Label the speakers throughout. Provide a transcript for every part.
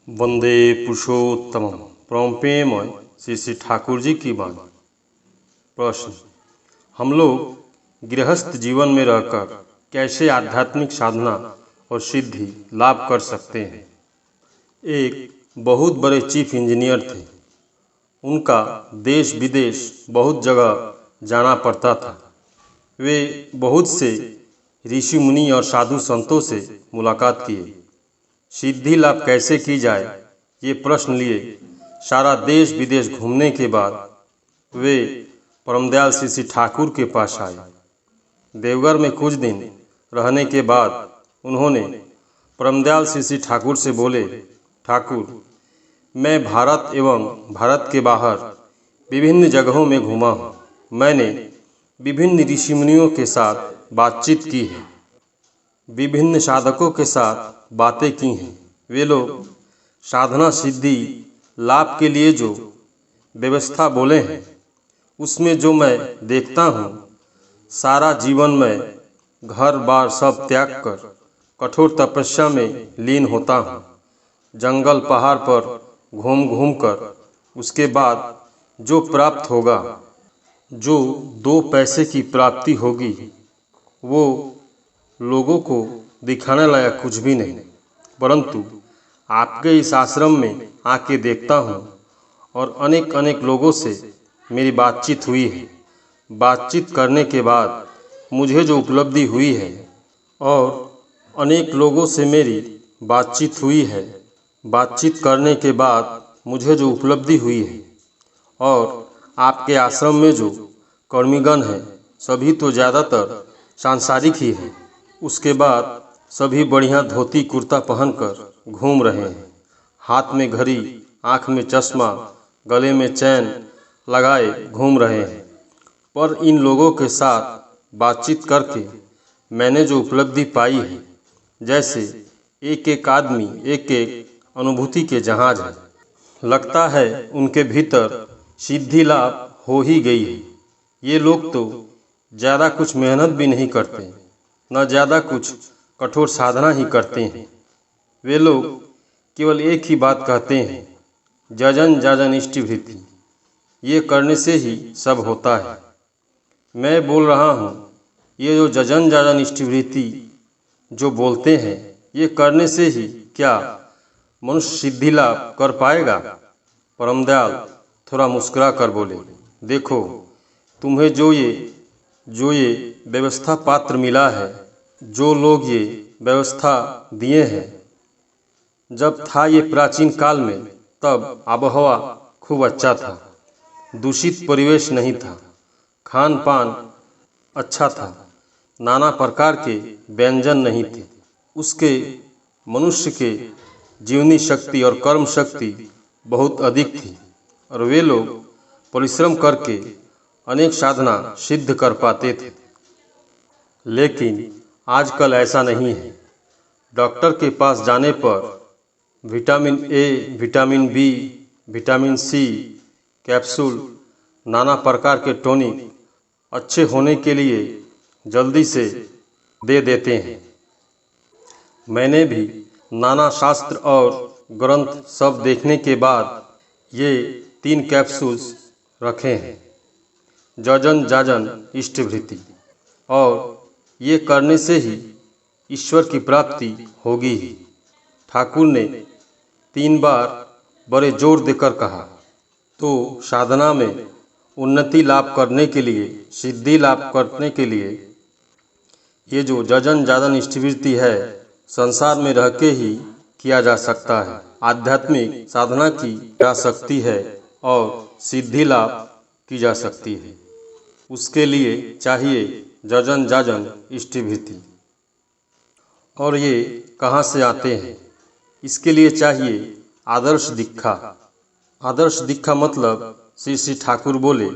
Speaker 1: वंदे पुरुषोत्तमम। परम प्रेममय श्री श्री ठाकुर जी की बात। प्रश्न: हम लोग गृहस्थ जीवन में रहकर कैसे आध्यात्मिक साधना और सिद्धि लाभ कर सकते हैं? एक बहुत बड़े चीफ इंजीनियर थे। उनका देश विदेश बहुत जगह जाना पड़ता था। वे बहुत से ऋषि मुनि और साधु संतों से मुलाकात किए। सिद्धि लाभ कैसे की जाए ये प्रश्न लिए सारा देश विदेश घूमने के बाद वे परमदयाल श्री श्री ठाकुर के पास आए। देवघर में कुछ दिन रहने के बाद उन्होंने परमदयाल श्री श्री ठाकुर से बोले, ठाकुर, मैं भारत एवं भारत के बाहर विभिन्न जगहों में घूमा हूँ। मैंने विभिन्न ऋषि मुनियों के साथ बातचीत की है, विभिन्न साधकों के साथ बातें की हैं। वे लोग साधना सिद्धि लाभ के लिए जो व्यवस्था बोले हैं उसमें जो मैं देखता हूँ, सारा जीवन में घर बार सब त्याग कर कठोर तपस्या में लीन होता हूँ। जंगल पहाड़ पर घूम घूम कर उसके बाद जो प्राप्त होगा, जो 2 पैसे की प्राप्ति होगी, वो लोगों को दिखाने लायक कुछ भी नहीं, परंतु आपके इस आश्रम में आके देखता हूँ और अनेक अनेक लोगों से मेरी बातचीत हुई है। बातचीत करने के बाद मुझे जो उपलब्धि हुई है और अनेक लोगों से मेरी बातचीत हुई है, बातचीत करने के बाद मुझे जो उपलब्धि हुई है और आपके आश्रम में जो कर्मीगण हैं सभी तो ज़्यादातर सांसारिक ही हैं। उसके बाद सभी बढ़िया धोती कुर्ता पहनकर घूम रहे हैं, हाथ में घड़ी, आँख में चश्मा, गले में चैन लगाए घूम रहे हैं। पर इन लोगों के साथ बातचीत करके मैंने जो उपलब्धि पाई है, जैसे एक एक आदमी एक एक अनुभूति के जहाज है। लगता है उनके भीतर सिद्धि लाभ हो ही गई है। ये लोग तो ज़्यादा कुछ मेहनत भी नहीं करते, न ज़्यादा कुछ कठोर साधना ही करते हैं। वे लोग केवल एक ही बात कहते हैं, जजन जाजन इष्टिवृत्ति। ये करने से ही सब होता है। मैं बोल रहा हूँ, ये जो जजन जाजन इष्टिवृत्ति जो बोलते हैं, ये करने से ही क्या मनुष्य सिद्धि लाभ कर पाएगा? परमदयाल थोड़ा मुस्कुरा कर बोले, देखो, तुम्हें जो ये व्यवस्था पात्र मिला है, जो लोग ये व्यवस्था दिए हैं, जब था ये प्राचीन काल में, तब आबहवा खूब अच्छा था, दूषित परिवेश नहीं था, खान पान अच्छा था, नाना प्रकार के व्यंजन नहीं थे। उसके मनुष्य के जीवनी शक्ति और कर्म शक्ति बहुत अधिक थी और वे लोग परिश्रम करके अनेक साधना सिद्ध कर पाते थे। लेकिन आजकल ऐसा नहीं है। डॉक्टर के पास जाने पर vitamin A, vitamin B, vitamin C capsule, नाना प्रकार के टॉनिक अच्छे होने के लिए जल्दी से दे देते हैं। मैंने भी नाना शास्त्र और ग्रंथ सब देखने के बाद ये 3 कैप्सूल्स रखे हैं, जजन जाजन इष्टिवृत्ति, और ये करने से ही ईश्वर की प्राप्ति होगी ही। ठाकुर ने 3 बार बड़े जोर देकर कहा। तो साधना में उन्नति लाभ करने के लिए, सिद्धि लाभ करने के लिए ये जो जजन जाजन इष्टिवृत्ति है, संसार में रह के ही किया जा सकता है। आध्यात्मिक साधना की जा सकती है और सिद्धि लाभ की जा सकती है। उसके लिए चाहिए जजन जाजन इष्टिवृत्ति। और ये कहाँ से आते हैं? इसके लिए चाहिए आदर्श दीक्षा। आदर्श दीक्षा मतलब श्री श्री ठाकुर बोले,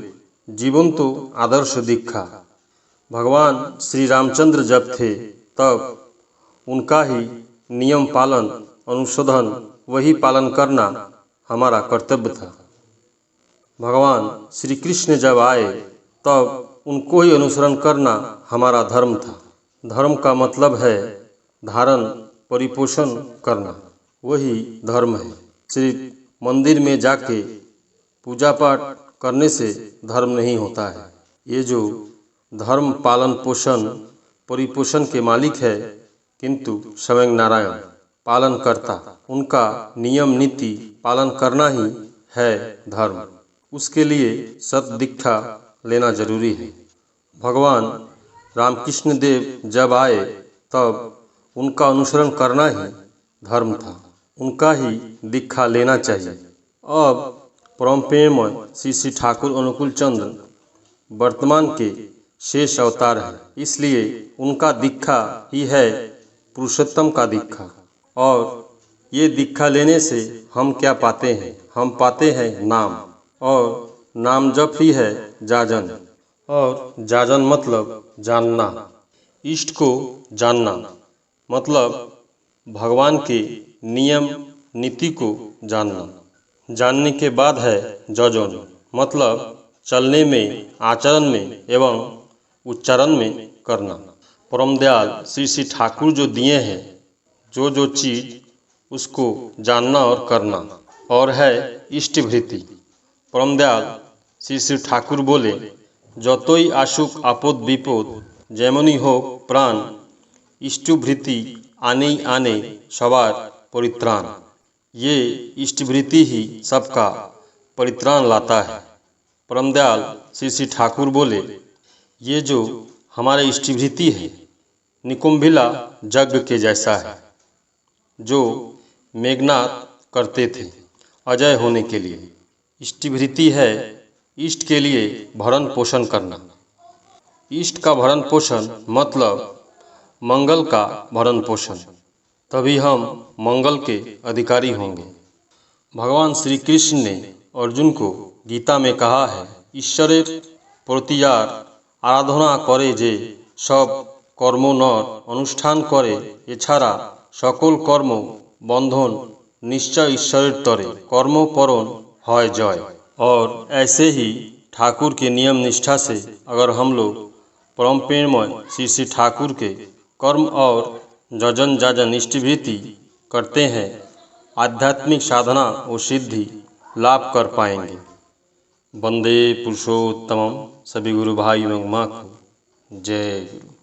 Speaker 1: जीवन तो आदर्श दीक्षा। भगवान श्री रामचंद्र जब थे तब उनका ही नियम पालन, अनुशोधन, वही पालन करना हमारा कर्तव्य था। भगवान श्री कृष्ण जब आए तब उनको ही अनुसरण करना हमारा धर्म था। धर्म का मतलब है धारण, परिपोषण करना। वही धर्म है। सिर्फ मंदिर में जाके पूजा पाठ करने से धर्म नहीं होता है। ये जो धर्म पालन पोषण परिपोषण के मालिक है, किंतु स्वयं नारायण पालन करता, उनका नियम नीति पालन करना ही है धर्म। उसके लिए सत दीक्षा लेना जरूरी है। भगवान रामकृष्ण देव जब आए तब उनका अनुसरण करना ही धर्म था, उनका ही दीक्षा लेना चाहिए। अब परम प्रेममय श्री श्री ठाकुर अनुकूल चंद्र वर्तमान के शेष अवतार है, इसलिए उनका दीक्षा ही है पुरुषोत्तम का दीक्षा। और ये दीक्षा लेने से हम क्या पाते हैं? हम पाते हैं नाम, और नाम जप ही है जाजन, और जाजन मतलब जानना। इष्ट को जानना मतलब भगवान के नियम नीति को जानना। जानने के बाद है जजन मतलब चलने में, आचरण में एवं उच्चारण में करना। परम दयाल श्री श्री ठाकुर जो दिए हैं जो चीज, उसको जानना और करना, और है इष्टभृति। परम दयाल श्री श्री ठाकुर बोले, যতই আসুক আপদ বিপদ যেমনই হোক প্রাণ, इष्टभृति आने आने सवार परित्राण। ये इष्टभृति ही सबका परित्राण लाता है। परम दयाल श्री श्री ठाकुर बोले, ये जो हमारे इष्टभृति है निकुंभिला यज्ञ के जैसा है, जो मेघनाद करते थे अजय होने के लिए। इष्टभृति है इष्ट के लिए भरण पोषण करना। इष्ट का भरण पोषण मतलब मंगल का भरण पोषण, तभी हम मंगल के अधिकारी होंगे। भगवान श्री कृष्ण ने अर्जुन को गीता में कहा है, ईश्वरेर प्रतियार आराधना करे जे सब कर्म नर अनुष्ठान करे, एछाड़ा सकल कर्म बंधन निश्चय ईश्वरेर तरे, कर्म परण है जय। और ऐसे ही ठाकुर के नियम निष्ठा से अगर हम लोग परम प्रेममय श्री श्री ठाकुर के कर्म और जजन जाजन इष्टभृति करते हैं, आध्यात्मिक साधना और सिद्धि लाभ कर पाएंगे। वंदे पुरुषोत्तमम। सभी गुरु भाई एवं माँ को जय गुरु।